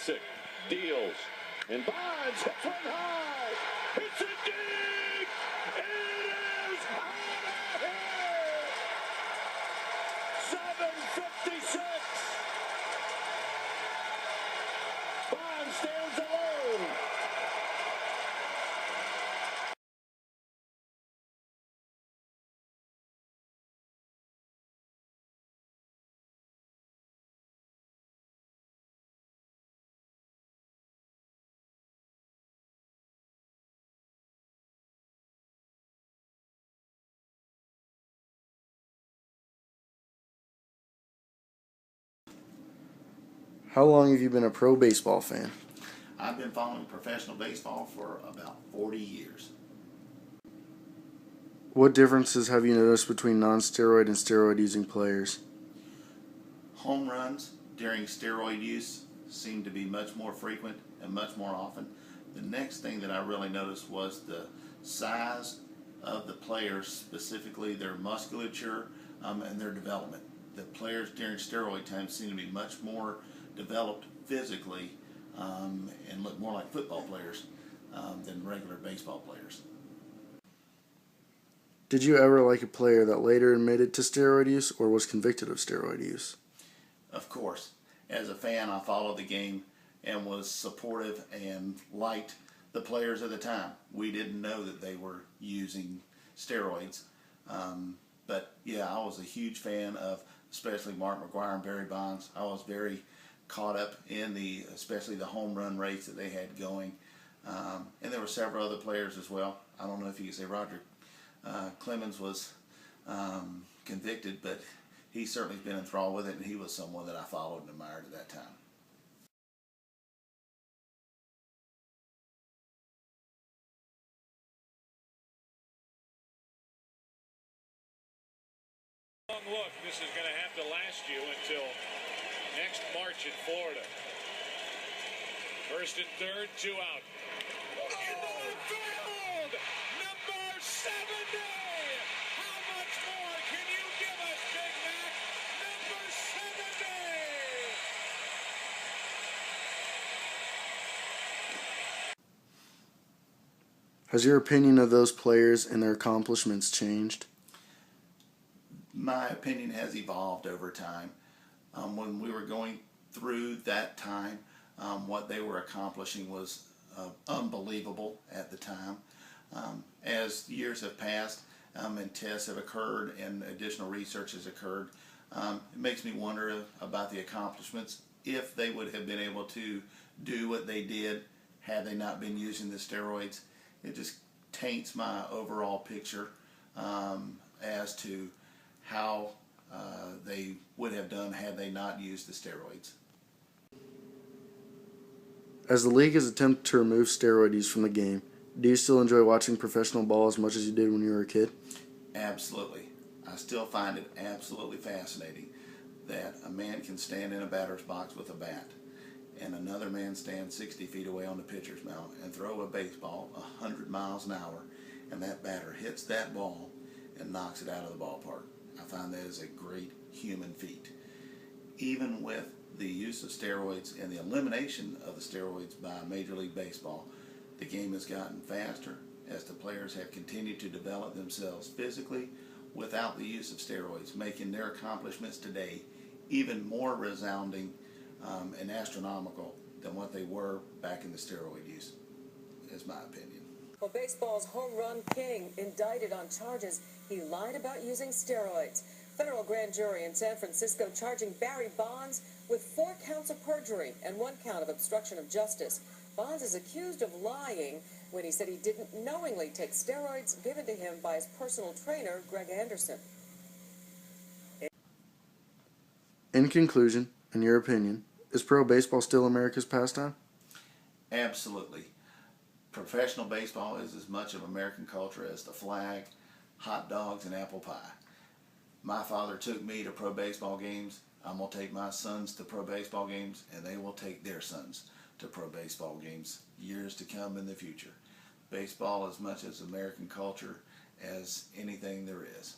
Basic deals. And Bonds hits one high. It's a dig. It is out of here. 7:56. Bonds stands alone. How long have you been a pro baseball fan? I've been following professional baseball for about 40 years. What differences have you noticed between non-steroid and steroid-using players? Home runs during steroid use seem to be much more frequent and much more often. The next thing that I really noticed was the size of the players, specifically their musculature and their development. The players during steroid time seem to be much more developed physically and look more like football players than regular baseball players. Did you ever like a player that later admitted to steroid use or was convicted of steroid use? Of course. As a fan, I followed the game and was supportive and liked the players at the time. We didn't know that they were using steroids. But yeah, I was a huge fan of especially Mark McGwire and Barry Bonds. I was very caught up in especially the home run rates that they had going. And there were several other players as well. I don't know if you can say Roger Clemens was convicted, but he certainly has been enthralled with it, and he was someone that I followed and admired at that time. Long look, this is going to have to last you until next March in Florida. First and third, 2 out. Into the field, number 70. How much more can you give us, Big Mac? Number 70. Has your opinion of those players and their accomplishments changed? My opinion has evolved over time. When we were going through that time, what they were accomplishing was unbelievable at the time. As years have passed and tests have occurred and additional research has occurred, it makes me wonder about the accomplishments if they would have been able to do what they did had they not been using the steroids. It just taints my overall picture as to how they would have done had they not used the steroids. As the league has attempted to remove steroid use from the game, do you still enjoy watching professional ball as much as you did when you were a kid? Absolutely. I still find it absolutely fascinating that a man can stand in a batter's box with a bat and another man stands 60 feet away on the pitcher's mound and throw a baseball 100 miles an hour, and that batter hits that ball and knocks it out of the ballpark. I find that is a great human feat. Even with the use of steroids and the elimination of the steroids by Major League Baseball, the game has gotten faster as the players have continued to develop themselves physically without the use of steroids, making their accomplishments today even more resounding and astronomical than what they were back in the steroid use, is my opinion. Well, baseball's home run king indicted on charges he lied about using steroids. Federal grand jury in San Francisco charging Barry Bonds with 4 counts of perjury and 1 count of obstruction of justice. Bonds is accused of lying when he said he didn't knowingly take steroids given to him by his personal trainer, Greg Anderson. In conclusion, in your opinion, is pro baseball still America's pastime? Absolutely. Professional baseball is as much of American culture as the flag, hot dogs, and apple pie. My father took me to pro baseball games. I'm going to take my sons to pro baseball games, and they will take their sons to pro baseball games years to come in the future. Baseball as much as American culture as anything there is.